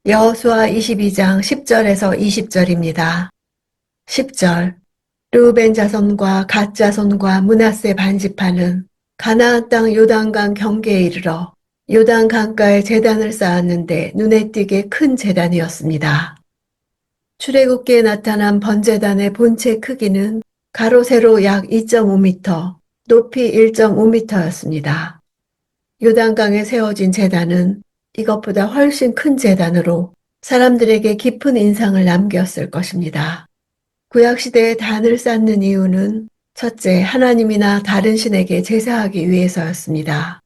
여호수아 22장 10절에서 20절입니다. 10절. 르우벤 자손과 갓 자손과 므낫세 반지파는 가나안 땅 요단강 경계에 이르러 요단 강가에 제단을 쌓았는데 눈에 띄게 큰 제단이었습니다. 출애굽기에 나타난 번제단의 본체 크기는 가로 세로 약 2.5m, 높이 1.5m였습니다. 요단강에 세워진 제단은 이것보다 훨씬 큰 제단으로 사람들에게 깊은 인상을 남겼을 것입니다. 구약시대에 단을 쌓는 이유는 첫째, 하나님이나 다른 신에게 제사하기 위해서였습니다.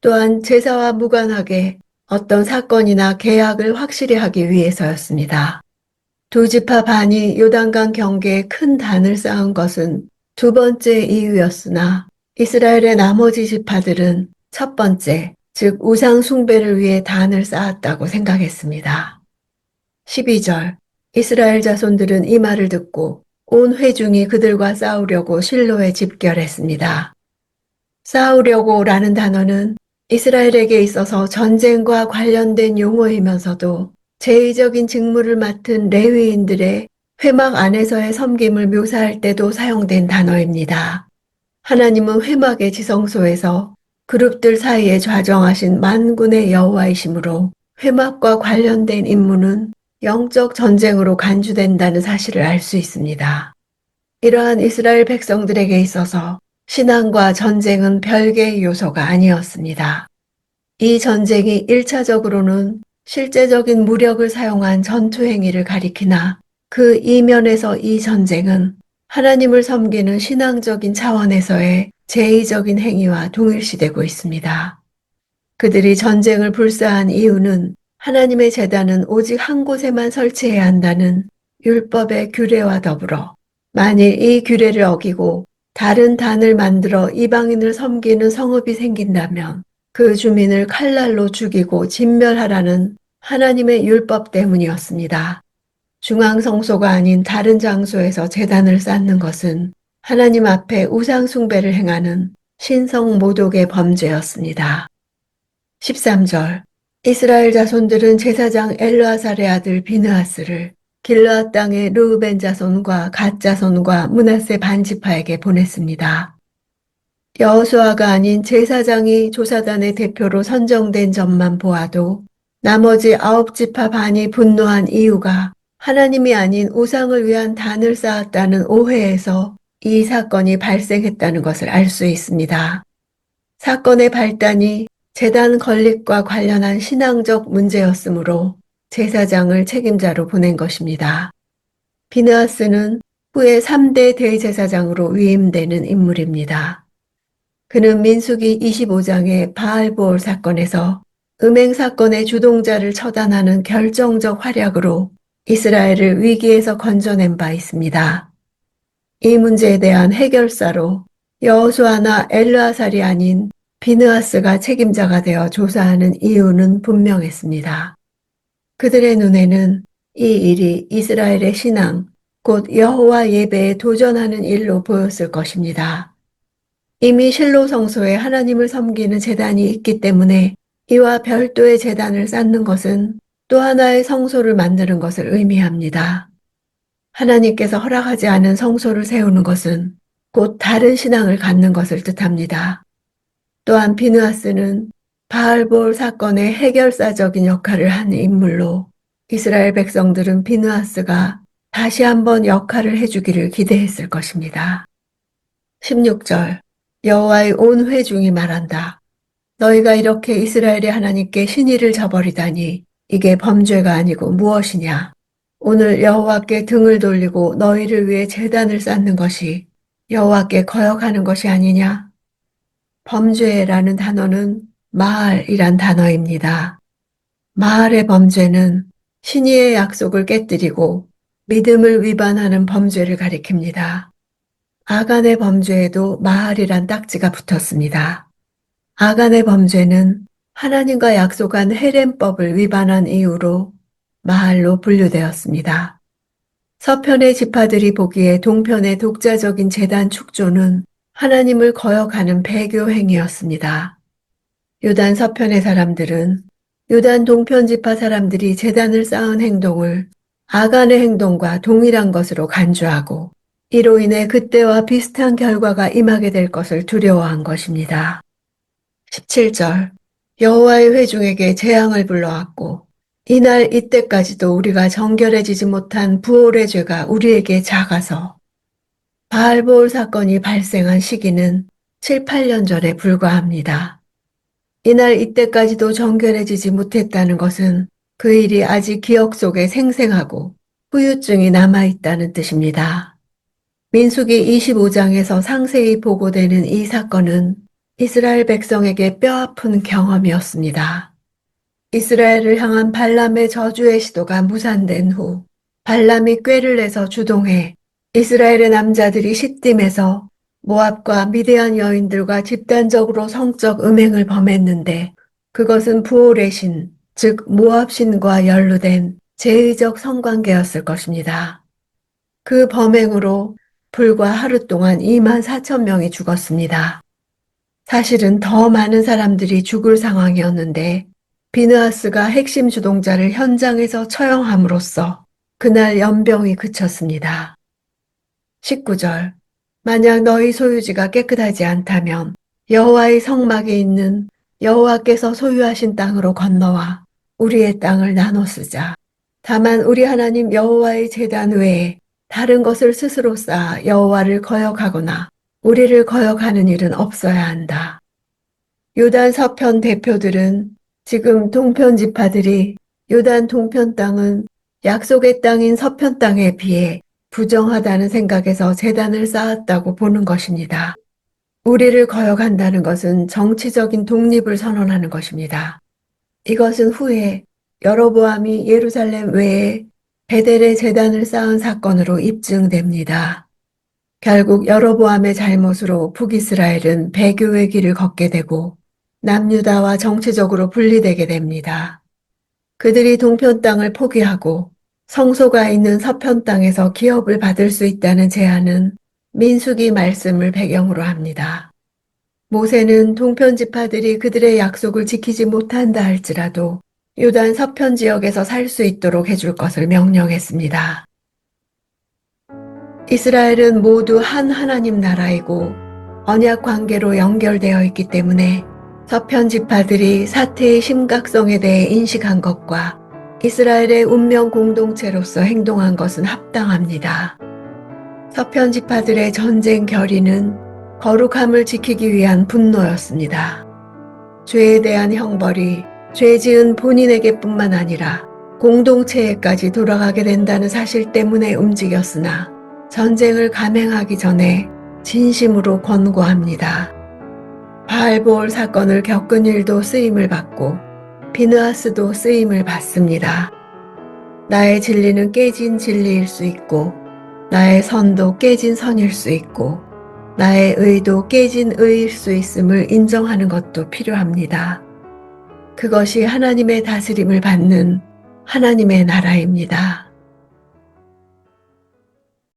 또한 제사와 무관하게 어떤 사건이나 계약을 확실히 하기 위해서였습니다. 두 지파 반이 요단강 경계에 큰 단을 쌓은 것은 두 번째 이유였으나 이스라엘의 나머지 지파들은 첫 번째, 즉 우상 숭배를 위해 단을 쌓았다고 생각했습니다. 12절. 이스라엘 자손들은 이 말을 듣고 온 회중이 그들과 싸우려고 실로에 집결했습니다. 싸우려고라는 단어는 이스라엘에게 있어서 전쟁과 관련된 용어이면서도 제의적인 직무를 맡은 레위인들의 회막 안에서의 섬김을 묘사할 때도 사용된 단어입니다. 하나님은 회막의 지성소에서 그룹들 사이에 좌정하신 만군의 여호와이시므로 회막과 관련된 임무는 영적 전쟁으로 간주된다는 사실을 알 수 있습니다. 이러한 이스라엘 백성들에게 있어서 신앙과 전쟁은 별개의 요소가 아니었습니다. 이 전쟁이 1차적으로는 실제적인 무력을 사용한 전투 행위를 가리키나 그 이면에서 이 전쟁은 하나님을 섬기는 신앙적인 차원에서의 제의적인 행위와 동일시되고 있습니다. 그들이 전쟁을 불사한 이유는 하나님의 제단은 오직 한 곳에만 설치해야 한다는 율법의 규례와 더불어 만일 이 규례를 어기고 다른 단을 만들어 이방인을 섬기는 성읍이 생긴다면 그 주민을 칼날로 죽이고 진멸하라는 하나님의 율법 때문이었습니다. 중앙성소가 아닌 다른 장소에서 제단을 쌓는 것은 하나님 앞에 우상 숭배를 행하는 신성 모독의 범죄였습니다. 13절. 이스라엘 자손들은 제사장 엘르아살의 아들 비느하스를 길르앗 땅의 르우벤 자손과 갓 자손과 므낫세 반지파에게 보냈습니다. 여호수아가 아닌 제사장이 조사단의 대표로 선정된 점만 보아도 나머지 9지파 반이 분노한 이유가 하나님이 아닌 우상을 위한 단을 쌓았다는 오해에서 이 사건이 발생했다는 것을 알 수 있습니다. 사건의 발단이 제단 건립과 관련한 신앙적 문제였으므로 제사장을 책임자로 보낸 것입니다. 비느하스는 후에 3대 대제사장으로 위임되는 인물입니다. 그는 민수기 25장의 바알보올 사건에서 음행 사건의 주동자를 처단하는 결정적 활약으로 이스라엘을 위기에서 건져낸 바 있습니다. 이 문제에 대한 해결사로 여호수아나 엘르아살이 아닌 비느하스가 책임자가 되어 조사하는 이유는 분명했습니다. 그들의 눈에는 이 일이 이스라엘의 신앙, 곧 여호와 예배에 도전하는 일로 보였을 것입니다. 이미 실로 성소에 하나님을 섬기는 제단이 있기 때문에 이와 별도의 제단을 쌓는 것은 또 하나의 성소를 만드는 것을 의미합니다. 하나님께서 허락하지 않은 성소를 세우는 것은 곧 다른 신앙을 갖는 것을 뜻합니다. 또한 비느하스는 바알볼 사건의 해결사적인 역할을 한 인물로 이스라엘 백성들은 비느하스가 다시 한번 역할을 해주기를 기대했을 것입니다. 16절. 여호와의 온 회중이 말한다. 너희가 이렇게 이스라엘의 하나님께 신의를 저버리다니 이게 범죄가 아니고 무엇이냐. 오늘 여호와께 등을 돌리고 너희를 위해 제단을 쌓는 것이 여호와께 거역하는 것이 아니냐. 범죄라는 단어는 마알이란 단어입니다. 마알의 범죄는 신의의 약속을 깨뜨리고 믿음을 위반하는 범죄를 가리킵니다. 아간의 범죄에도 마알이란 딱지가 붙었습니다. 아간의 범죄는 하나님과 약속한 헤렘법을 위반한 이유로 마알로 분류되었습니다. 서편의 지파들이 보기에 동편의 독자적인 제단 축조는 하나님을 거역하는 배교 행위였습니다. 요단 서편의 사람들은 유단 동편 지파 사람들이 제단을 쌓은 행동을 아간의 행동과 동일한 것으로 간주하고 이로 인해 그때와 비슷한 결과가 임하게 될 것을 두려워한 것입니다. 17절 여호와의 회중에게 재앙을 불러왔고 이날 이때까지도 우리가 정결해지지 못한 부올의 죄가 우리에게 작아서 바알보올 사건이 발생한 시기는 7, 8년 전에 불과합니다. 이날 이때까지도 정결해지지 못했다는 것은 그 일이 아직 기억 속에 생생하고 후유증이 남아있다는 뜻입니다. 민수기 25장에서 상세히 보고되는 이 사건은 이스라엘 백성에게 뼈아픈 경험이었습니다. 이스라엘을 향한 발람의 저주의 시도가 무산된 후 발람이 꾀를 내서 주동해 이스라엘의 남자들이 시딤에서 모압과 미디안 여인들과 집단적으로 성적 음행을 범했는데 그것은 부올의 신, 즉 모압 신과 연루된 제의적 성관계였을 것입니다. 그 범행으로 불과 하루 동안 2만 4천 명이 죽었습니다. 사실은 더 많은 사람들이 죽을 상황이었는데 비느하스가 핵심 주동자를 현장에서 처형함으로써 그날 연병이 그쳤습니다. 19절 만약 너희 소유지가 깨끗하지 않다면 여호와의 성막에 있는 여호와께서 소유하신 땅으로 건너와 우리의 땅을 나눠 쓰자. 다만 우리 하나님 여호와의 제단 외에 다른 것을 스스로 쌓아 여호와를 거역하거나 우리를 거역하는 일은 없어야 한다. 요단 서편 대표들은 지금 동편 지파들이 요단 동편 땅은 약속의 땅인 서편 땅에 비해 부정하다는 생각에서 제단을 쌓았다고 보는 것입니다. 우리를 거역한다는 것은 정치적인 독립을 선언하는 것입니다. 이것은 후에 여로보암이 예루살렘 외에 베델에 제단을 쌓은 사건으로 입증됩니다. 결국 여로보암의 잘못으로 북이스라엘은 배교의 길을 걷게 되고 남유다와 정치적으로 분리되게 됩니다. 그들이 동편 땅을 포기하고 성소가 있는 서편 땅에서 기업을 받을 수 있다는 제안은 민수기 말씀을 배경으로 합니다. 모세는 동편 지파들이 그들의 약속을 지키지 못한다 할지라도 요단 서편 지역에서 살 수 있도록 해줄 것을 명령했습니다. 이스라엘은 모두 한 하나님 나라이고 언약 관계로 연결되어 있기 때문에 서편 지파들이 사태의 심각성에 대해 인식한 것과 이스라엘의 운명 공동체로서 행동한 것은 합당합니다. 서편 지파들의 전쟁 결의는 거룩함을 지키기 위한 분노였습니다. 죄에 대한 형벌이 죄 지은 본인에게뿐만 아니라 공동체에까지 돌아가게 된다는 사실 때문에 움직였으나 전쟁을 감행하기 전에 진심으로 권고합니다. 바알보올 사건을 겪은 일도 쓰임을 받고 비느하스도 쓰임을 받습니다. 나의 진리는 깨진 진리일 수 있고 나의 선도 깨진 선일 수 있고 나의 의도 깨진 의일 수 있음을 인정하는 것도 필요합니다. 그것이 하나님의 다스림을 받는 하나님의 나라입니다.